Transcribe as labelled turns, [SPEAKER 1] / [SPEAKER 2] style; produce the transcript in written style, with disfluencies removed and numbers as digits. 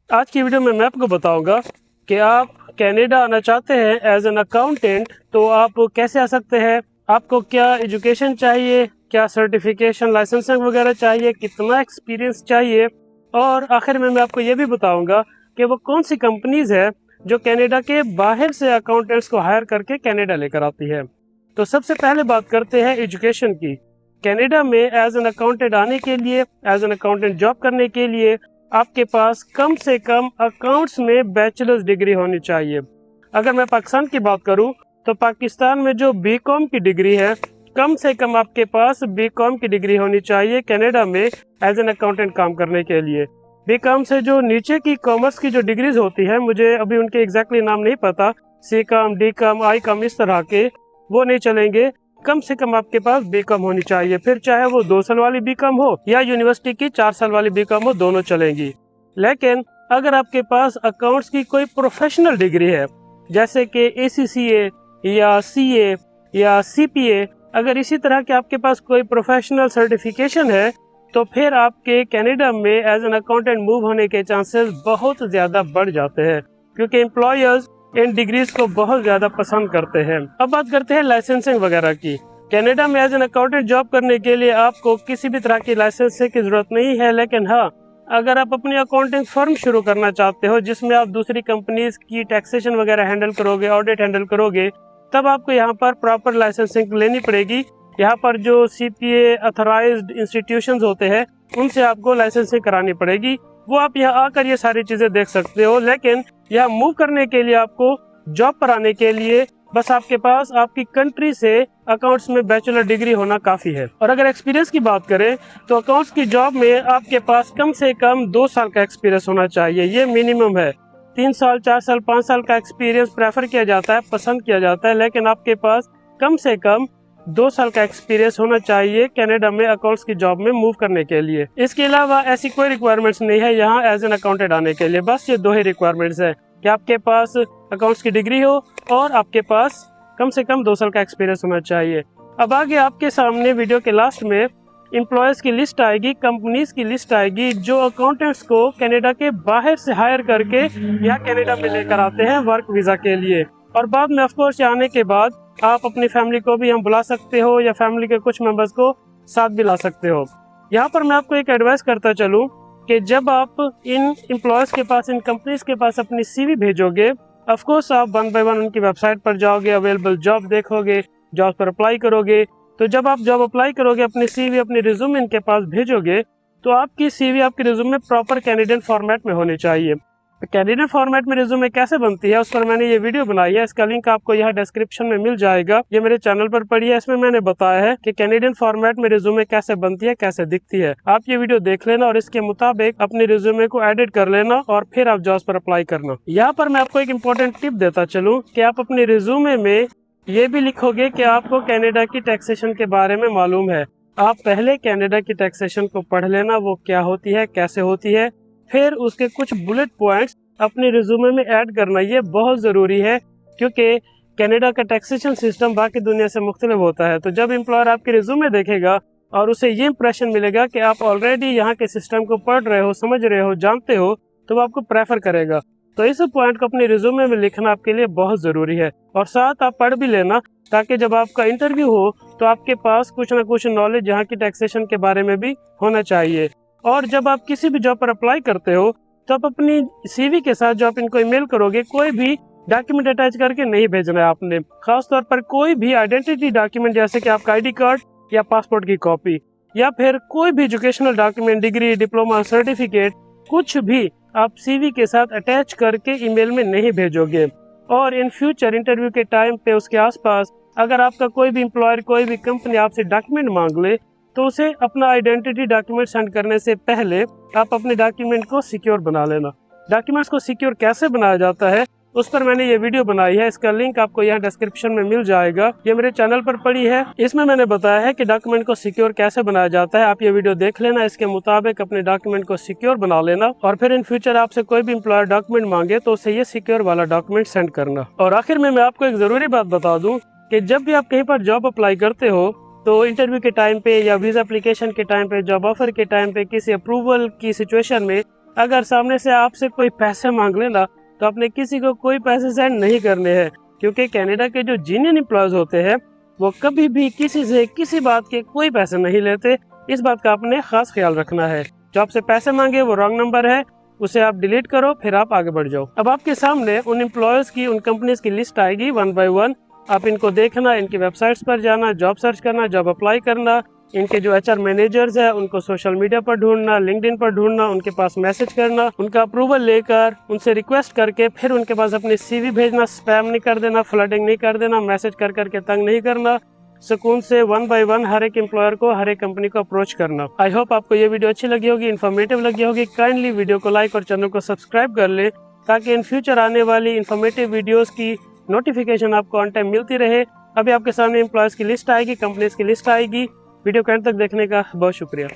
[SPEAKER 1] आज की वीडियो में मैं आपको बताऊंगा कि आप कनाडा आना चाहते हैं एज एन अकाउंटेंट तो आप कैसे आ सकते हैं, आपको क्या एजुकेशन चाहिए, क्या सर्टिफिकेशन लाइसेंसिंग वगैरह चाहिए, कितना एक्सपीरियंस चाहिए, और आखिर में मैं आपको ये भी बताऊंगा कि वो कौन सी कंपनीज है जो कनाडा के बाहर से अकाउंटेंट्स को हायर करके कनाडा लेकर आती है। तो सबसे पहले बात करते हैं एजुकेशन की। कनाडा में एज एन अकाउंटेंट आने के लिए, एज एन अकाउंटेंट जॉब करने के लिए आपके पास कम से कम अकाउंट्स में बैचलर्स डिग्री होनी चाहिए। अगर मैं पाकिस्तान की बात करूं तो पाकिस्तान में जो बीकॉम की डिग्री है, कम से कम आपके पास बीकॉम की डिग्री होनी चाहिए कनाडा में एज एन अकाउंटेंट काम करने के लिए। बीकॉम से जो नीचे की कॉमर्स की जो डिग्रीज होती है, मुझे अभी उनके एग्जैक्टली नाम नहीं पता, C com, D com, I com, इस तरह के वो नहीं चलेंगे। कम से कम आपके पास बीकॉम होनी चाहिए, फिर चाहे वो 2 साल वाली बीकॉम हो या यूनिवर्सिटी की 4 साल वाली बीकॉम हो, दोनों चलेंगी। लेकिन अगर आपके पास अकाउंट्स की कोई प्रोफेशनल डिग्री है, जैसे कि ACCA या CA या CPA, अगर इसी तरह के आपके पास कोई प्रोफेशनल सर्टिफिकेशन है तो फिर आपके कनाडा में एज एन अकाउंटेंट मूव होने के चांसेस बहुत ज्यादा बढ़ जाते हैं, क्योंकि एम्प्लॉयर्स इन डिग्रीज को बहुत ज्यादा पसंद करते हैं। अब बात करते हैं लाइसेंसिंग वगैरह की। कनाडा में एज एन अकाउंटेंट जॉब करने के लिए आपको किसी भी तरह की लाइसेंसिंग की जरूरत नहीं है, लेकिन हाँ, अगर आप अपनी अकाउंटिंग फर्म शुरू करना चाहते हो जिसमें आप दूसरी कंपनीज की टैक्सेशन वगैरह हैंडल करोगे, ऑडिट हैंडल करोगे, तब आपको यहाँ पर प्रॉपर लाइसेंसिंग लेनी पड़ेगी। यहाँ पर जो CPA अथोराइज्ड इंस्टीट्यूशंस होते हैं उनसे आपको लाइसेंसिंग करानी पड़ेगी। वो आप यहाँ आकर ये सारी चीजें देख सकते हो, लेकिन यहाँ मूव करने के लिए, आपको जॉब पर आने के लिए बस आपके पास आपकी कंट्री से अकाउंट्स में बैचलर डिग्री होना काफी है। और अगर एक्सपीरियंस की बात करें तो अकाउंट्स की जॉब में आपके पास कम से कम 2 साल का एक्सपीरियंस होना चाहिए, ये मिनिमम है। 3 साल, 4 साल, 5 साल का एक्सपीरियंस प्रेफर किया जाता है, पसंद किया जाता है, लेकिन आपके पास कम से कम 2 साल का एक्सपीरियंस होना चाहिए कनाडा में अकाउंट्स की जॉब में मूव करने के लिए। इसके अलावा ऐसी कोई रिक्वायरमेंट्स नहीं है यहाँ एज एन अकाउंटेंट आने के लिए, बस ये 2 ही रिक्वायरमेंट्स है कि आपके पास अकाउंट्स की डिग्री हो और आपके पास कम से कम 2 साल का एक्सपीरियंस होना चाहिए। अब आगे आपके सामने वीडियो के लास्ट में एम्प्लॉयर्स की लिस्ट आएगी, कंपनीज की लिस्ट आएगी जो अकाउंटेंट्स को कनाडा के बाहर से हायर करके यहाँ कनाडा में लेकर आते हैं वर्क वीजा के लिए। और बाद में ऑफकोर्स आने के बाद आप अपनी फैमिली को भी यहाँ बुला सकते हो या फैमिली के कुछ मेंबर्स को साथ भी ला सकते हो। यहाँ पर मैं आपको एक एडवाइस करता चलूँ कि जब आप इन एम्प्लॉयर्स के पास, इन कंपनीज के पास अपनी CV भेजोगे, ऑफकोर्स आप 1 बाय 1 उनकी वेबसाइट पर जाओगे, अवेलेबल जॉब देखोगे, जॉब पर अप्लाई करोगे। तो जब आप जॉब अप्लाई करोगे, अपनी CV, अपनी रिज्यूम इनके पास भेजोगे, तो आपकी CV, आपकी रिज्यूम में प्रॉपर कैनेडियन फॉर्मेट में होनी चाहिए। कैनेडियन फॉर्मेट में रिज्यूमे कैसे बनती है उस पर मैंने ये वीडियो बनाई है, इसका लिंक आपको यहाँ डिस्क्रिप्शन में मिल जाएगा। ये मेरे चैनल पर पड़ी है, इसमें मैंने बताया है कि कैनेडियन फॉर्मेट में रिज्यूमे कैसे बनती है, कैसे दिखती है। आप ये वीडियो देख लेना और इसके मुताबिक अपने रिज्यूमे को एडिट कर लेना और फिर आप जॉब्स पर अप्लाई करना। यहाँ पर मैं आपको एक इम्पोर्टेंट टिप देता चलूँ कि आप अपने रिज्यूमे में ये भी लिखोगे कि आपको कनाडा की टैक्सेशन के बारे में मालूम है। आप पहले कनाडा की टैक्सेशन को पढ़ लेना, वो क्या होती है, कैसे होती है, फिर उसके कुछ बुलेट पॉइंट्स अपने रिज्यूमे में ऐड करना। ये बहुत ज़रूरी है क्योंकि कनाडा का टैक्सेशन सिस्टम बाकी दुनिया से मुख्तलिफ होता है। तो जब एम्प्लॉयर आपके रिज्यूमे देखेगा और उसे ये इंप्रेशन मिलेगा कि आप ऑलरेडी यहाँ के सिस्टम को पढ़ रहे हो, समझ रहे हो, जानते हो, तो वो आपको प्रेफर करेगा। तो इस पॉइंट को अपने रिज्यूमे में लिखना आपके लिए बहुत ज़रूरी है और साथ आप पढ़ भी लेना, ताकि जब आपका इंटरव्यू हो तो आपके पास कुछ ना कुछ नॉलेज यहाँ की टैक्सेशन के बारे में भी होना चाहिए। और जब आप किसी भी जॉब पर अप्लाई करते हो तो आप अपनी CV के साथ जो आप इनको ईमेल करोगे, कोई भी डॉक्यूमेंट अटैच करके नहीं भेजना है आपने। खास तौर पर कोई भी आइडेंटिटी डॉक्यूमेंट, जैसे कि आपका ID कार्ड या पासपोर्ट की कॉपी या फिर कोई भी educational document, degree, diploma, certificate, कुछ भी आप CV के साथ अटैच करके ईमेल में नहीं भेजोगे। और इन फ्यूचर इंटरव्यू के टाइम पे उसके आसपास अगर आपका कोई भी एम्प्लॉयर, कोई भी कंपनी आपसे डॉक्यूमेंट मांग ले तो उसे अपना आइडेंटिटी डॉक्यूमेंट सेंड करने से पहले आप अपने डॉक्यूमेंट को सिक्योर बना लेना। डॉक्यूमेंट्स को सिक्योर कैसे बनाया जाता है उस पर मैंने ये वीडियो बनाई है, इसका लिंक आपको यहाँ डिस्क्रिप्शन में मिल जाएगा। ये मेरे चैनल पर पड़ी है, इसमें मैंने बताया है कि डॉक्यूमेंट को सिक्योर कैसे बनाया जाता है। आप ये वीडियो देख लेना, इसके मुताबिक अपने डॉक्यूमेंट को सिक्योर बना लेना और फिर इन फ्यूचर आपसे कोई भी एम्प्लॉयर डॉक्यूमेंट मांगे तो उसे ये सिक्योर वाला डॉक्यूमेंट सेंड करना। और आखिर में मैं आपको एक जरूरी बात बता दूं कि जब भी आप कहीं पर जॉब अप्लाई करते हो तो इंटरव्यू के टाइम पे या वीजा एप्लीकेशन के टाइम पे, जॉब ऑफर के टाइम पे, किसी अप्रूवल की सिचुएशन में अगर सामने से आपसे कोई पैसे मांग लेना तो आपने किसी को कोई पैसे सेंड नहीं करने हैं, क्योंकि कनाडा के जो जेन्युइन एम्प्लॉयज होते हैं वो कभी भी किसी से किसी बात के कोई पैसे नहीं लेते। इस बात का आपने खास ख्याल रखना है। जो आपसे पैसे मांगे वो रॉन्ग नंबर है, उसे आप डिलीट करो, फिर आप आगे बढ़ जाओ। अब आपके सामने उन एम्प्लॉयज की, उन कंपनीज की लिस्ट आएगी 1 बाय 1। आप इनको देखना, इनकी वेबसाइट्स पर जाना, जॉब सर्च करना, जॉब अप्लाई करना, इनके जो HR मैनेजर्स है उनको सोशल मीडिया पर ढूंढना, लिंक्डइन पर ढूंढना, उनके पास मैसेज करना, उनका अप्रूवल लेकर, उनसे रिक्वेस्ट करके फिर उनके पास अपनी CV भेजना। स्पैम नहीं कर देना, फ्लडिंग नहीं कर देना, मैसेज कर करके तंग नहीं करना। सुकून से 1 बाय 1 हर एक एम्प्लॉयर को, हर एक कंपनी को अप्रोच करना। आई होप आपको ये वीडियो अच्छी लगी होगी, इन्फॉर्मेटिव लगी होगी। काइंडली वीडियो को लाइक और चैनल को सब्सक्राइब कर ले, ताकि इन फ्यूचर आने वाली इन्फॉर्मेटिव वीडियोस की नोटिफिकेशन आपको ऑन टाइम मिलती रहे। अभी आपके सामने एम्प्लॉयज की लिस्ट आएगी, कंपनीज की लिस्ट आएगी। वीडियो को एंड तक देखने का बहुत शुक्रिया।